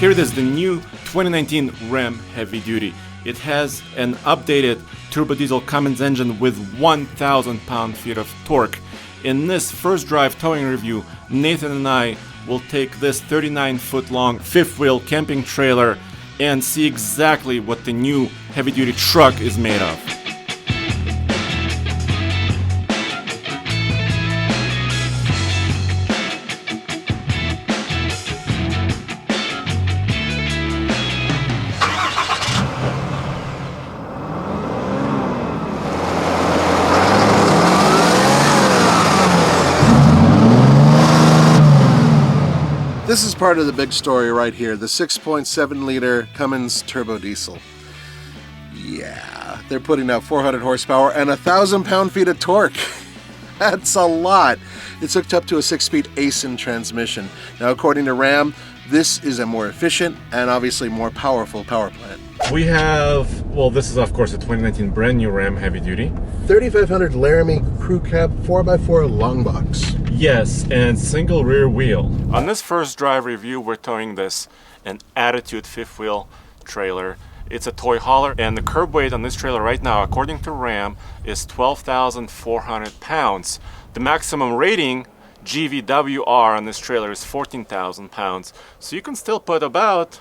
Here it is, the new 2019 Ram Heavy Duty. It has an updated turbo diesel Cummins engine with 1,000 pound-feet of torque. In this first drive towing review, Nathan and I will take this 39-foot-long fifth-wheel camping trailer and see exactly what the new heavy-duty truck is made of. This is part of the big story right here, the 6.7 liter Cummins turbo diesel. Yeah, they're putting out 400 horsepower and 1,000 pound-feet of torque. That's a lot. It's hooked up to a 6-speed Aisin transmission. Now, according to Ram, this is a more efficient and obviously more powerful power plant. We have, well, this is of course a 2019 brand new Ram Heavy Duty. 3500 Laramie Crew Cab 4x4 long box. Yes, and single rear wheel. On this first drive review, we're towing this an Attitude fifth wheel trailer. It's a toy hauler, and the curb weight on this trailer right now, according to Ram, is 12,400 pounds. The maximum rating GVWR on this trailer is 14,000 pounds. So you can still put about,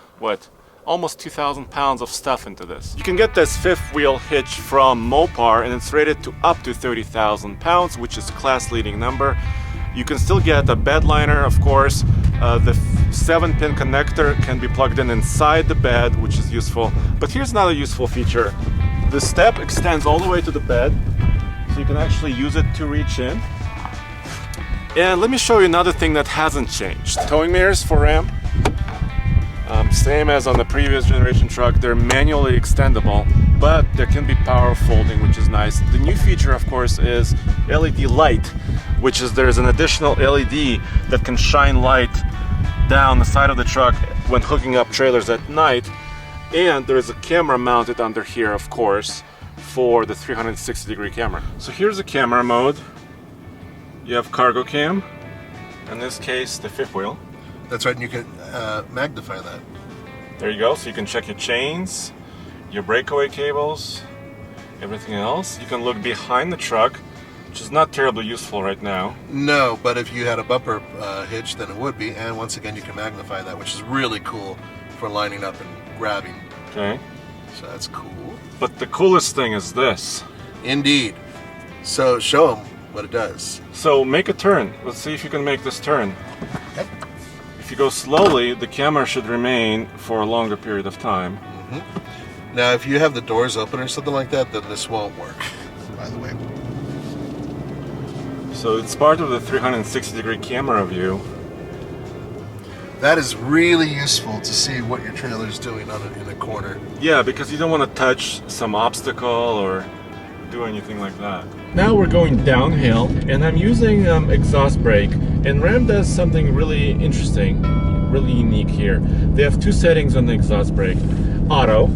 almost 2,000 pounds of stuff into this. You can get this fifth wheel hitch from Mopar, and it's rated to up to 30,000 pounds, which is a class leading number. You can still get a bed liner, of course. The 7-pin connector can be plugged in inside the bed, which is useful. But here's another useful feature. The step extends all the way to the bed, so you can actually use it to reach in. And let me show you another thing that hasn't changed. Towing mirrors for Ram. Same as on the previous generation truck, they're manually extendable, but there can be power folding, which is nice. The new feature, of course, is LED light, which is there's an additional LED that can shine light down the side of the truck when hooking up trailers at night. And there is a camera mounted under here, of course, for the 360-degree camera. So here's the camera mode. You have cargo cam, in this case, the fifth wheel. That's right, and you can magnify that. There you go, so you can check your chains, your breakaway cables, everything else. You can look behind the truck, which is not terribly useful right now. No, but if you had a bumper hitch, then it would be. And once again, you can magnify that, which is really cool for lining up and grabbing. Okay. So that's cool. But the coolest thing is this. Indeed. So show them what it does. So make a turn. Let's see if you can make this turn. Okay. If you go slowly, the camera should remain for a longer period of time. Mm-hmm. Now, if you have the doors open or something like that, then this won't work, by the way. So it's part of the 360-degree camera view. That is really useful to see what your trailer is doing in a corner. Yeah, because you don't want to touch some obstacle or do anything like that. Now we're going downhill, and I'm using exhaust brake, and Ram does something really interesting, really unique here. They have two settings on the exhaust brake. Auto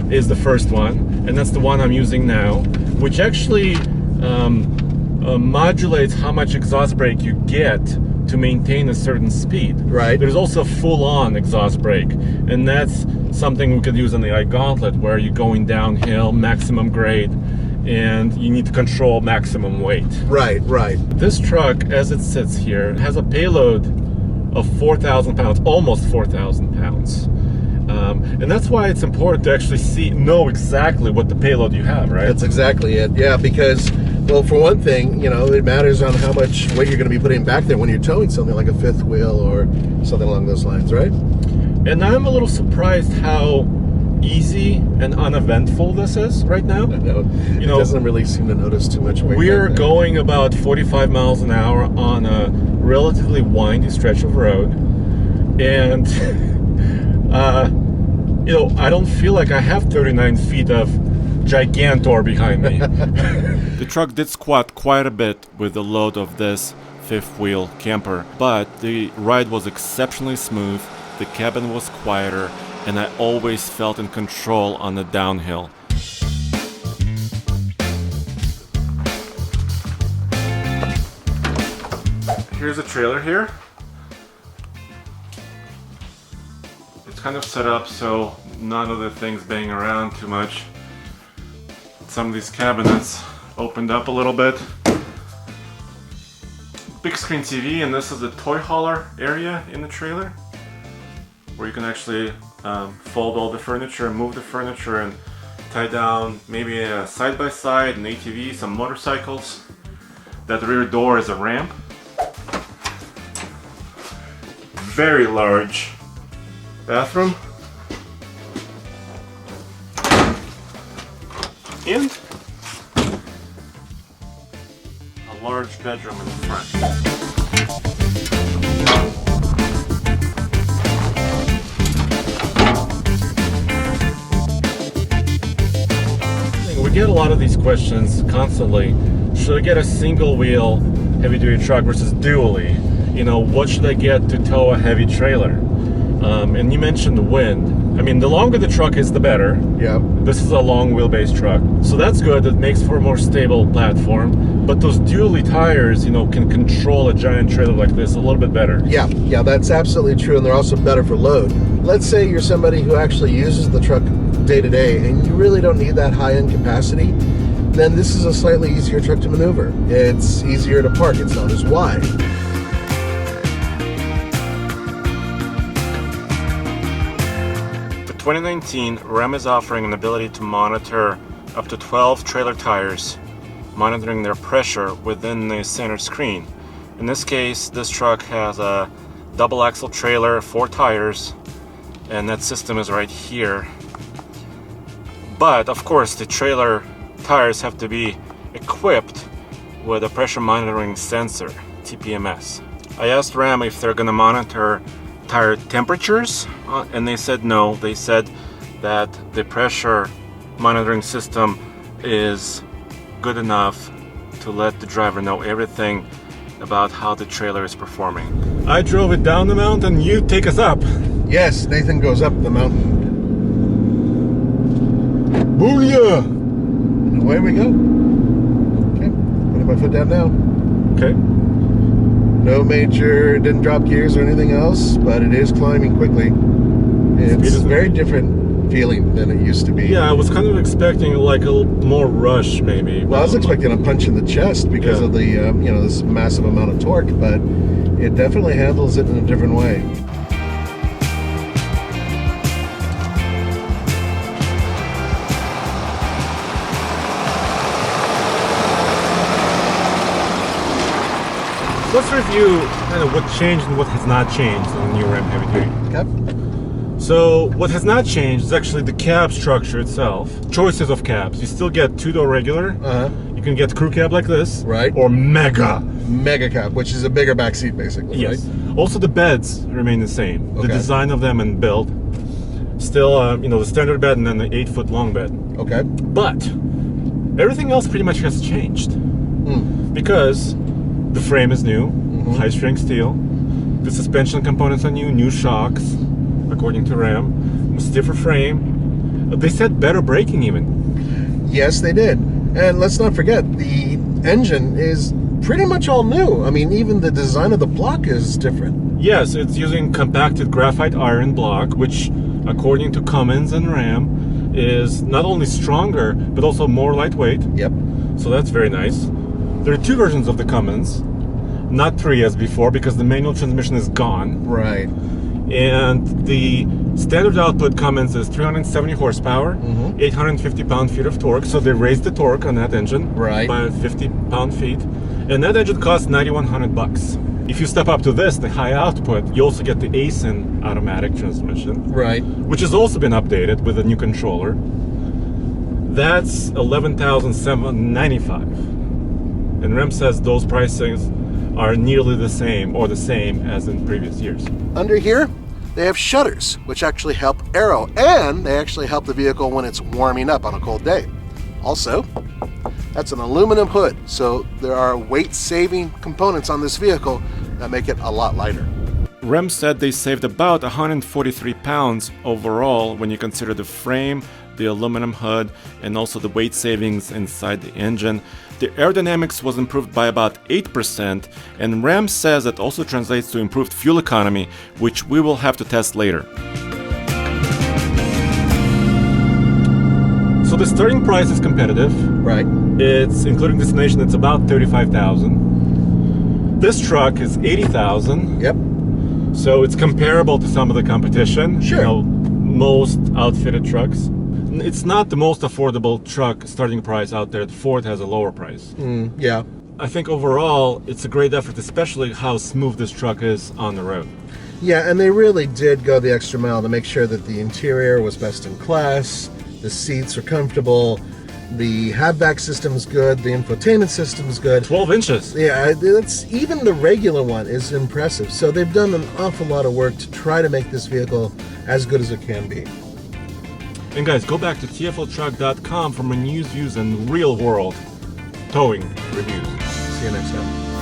is the first one, and that's the one I'm using now, which actually modulates how much exhaust brake you get to maintain a certain speed. Right. There's also full-on exhaust brake, and that's something we could use on the iGauntlet, where you're going downhill, maximum grade, and you need to control maximum weight. Right, right. This truck, as it sits here, has a payload of 4,000 pounds, almost 4,000 pounds. And that's why it's important to actually know exactly what the payload you have, right? That's exactly it. Yeah, because, well, for one thing, it matters on how much weight you're going to be putting back there when you're towing something like a fifth wheel or something along those lines, right? And I'm a little surprised how easy and uneventful this is right now. It doesn't really seem to notice too much weight. We're going about 45 miles an hour on a relatively windy stretch of road, and I don't feel like I have 39 feet of Gigantor behind me. The truck did squat quite a bit with the load of this fifth wheel camper, but the ride was exceptionally smooth, the cabin was quieter, and I always felt in control on the downhill. Here's a trailer here. It's kind of set up so none of the things bang around too much. Some of these cabinets opened up a little bit. Big screen TV, and this is the toy hauler area in the trailer, where you can actually fold all the furniture, move the furniture, and tie down maybe a side-by-side, an ATV, some motorcycles. That rear door is a ramp. Very large bathroom. And a large bedroom in the front. We get a lot of these questions constantly. Should I get a single wheel heavy duty truck versus dually? You know, what should I get to tow a heavy trailer? And you mentioned the wind. I mean, the longer the truck is, the better. Yeah. This is a long wheelbase truck, so that's good. It makes for a more stable platform. But those dually tires, you know, can control a giant trailer like this a little bit better. Yeah, that's absolutely true, and they're also better for load. Let's say you're somebody who actually uses the truck day to day, and you really don't need that high-end capacity, then this is a slightly easier truck to maneuver. It's easier to park. It's not as wide. For 2019, Ram is offering an ability to monitor up to 12 trailer tires, monitoring their pressure within the center screen. In this case, this truck has a double axle trailer, 4 tires, and that system is right here. But of course, the trailer tires have to be equipped with a pressure monitoring sensor, TPMS. I asked Ram if they're going to monitor tire temperatures, and they said no. They said that the pressure monitoring system is good enough to let the driver know everything about how the trailer is performing. I drove it down the mountain, you take us up. Yes, Nathan goes up the mountain. Booyah! And away we go. Okay, putting my foot down now. Okay. No major, didn't drop gears or anything else, but it is climbing quickly. It's a very different feeling than it used to be. Yeah, I was kind of expecting like a more rush, maybe. Well, I was expecting a punch in the chest because of the, you know, this massive amount of torque, but it definitely handles it in a different way. Let's review kind of what changed and what has not changed on the new Ram Heavy Duty. Okay. So what has not changed is actually the cab structure itself. Choices of cabs. You still get 2-door regular. You can get crew cab like this. Right. Or mega. Mega cab, which is a bigger back seat basically, Yes. right? Also the beds remain the same. Okay. The design of them and build. Still, you know, the standard bed and then the 8-foot long bed. Okay. But everything else pretty much has changed. Because the frame is new, high-strength steel. The suspension components are new shocks, according to Ram. Stiffer frame. They said better braking even. Yes, they did. And let's not forget, the engine is pretty much all new. I mean, even the design of the block is different. Yes, it's using compacted graphite iron block, which, according to Cummins and Ram, is not only stronger, but also more lightweight. Yep. So that's very nice. There are 2 versions of the Cummins, not 3 as before, because the manual transmission is gone. Right. And the standard output Cummins is 370 horsepower, 850 pound-feet of torque. So they raised the torque on that engine by 50 pound-feet. And that engine costs $9,100. If you step up to this, the high output, you also get the ASIN automatic transmission. Right. Which has also been updated with a new controller. That's $11,795. And Ram says those pricings are nearly the same or the same as in previous years. Under here, they have shutters, which actually help aero, and they actually help the vehicle when it's warming up on a cold day. Also, that's an aluminum hood, so there are weight-saving components on this vehicle that make it a lot lighter. Ram said they saved about 143 pounds overall when you consider the frame, the aluminum hood, and also the weight savings inside the engine. The aerodynamics was improved by about 8%, and Ram says it also translates to improved fuel economy, which we will have to test later. So the starting price is competitive. Right. It's including destination. It's about $35,000. This truck is $80,000. Yep. So it's comparable to some of the competition. Sure. You know, most outfitted trucks. It's not the most affordable truck starting price out there. Ford has a lower price. Yeah. I think overall it's a great effort, especially how smooth this truck is on the road. Yeah, and they really did go the extra mile to make sure that the interior was best in class, the seats are comfortable, the hatchback system's good, the infotainment system's good. 12 inches. Yeah, it's even the regular one is impressive. So they've done an awful lot of work to try to make this vehicle as good as it can be. And guys, go back to tfltruck.com for more news, views, and real world towing reviews. See you next time.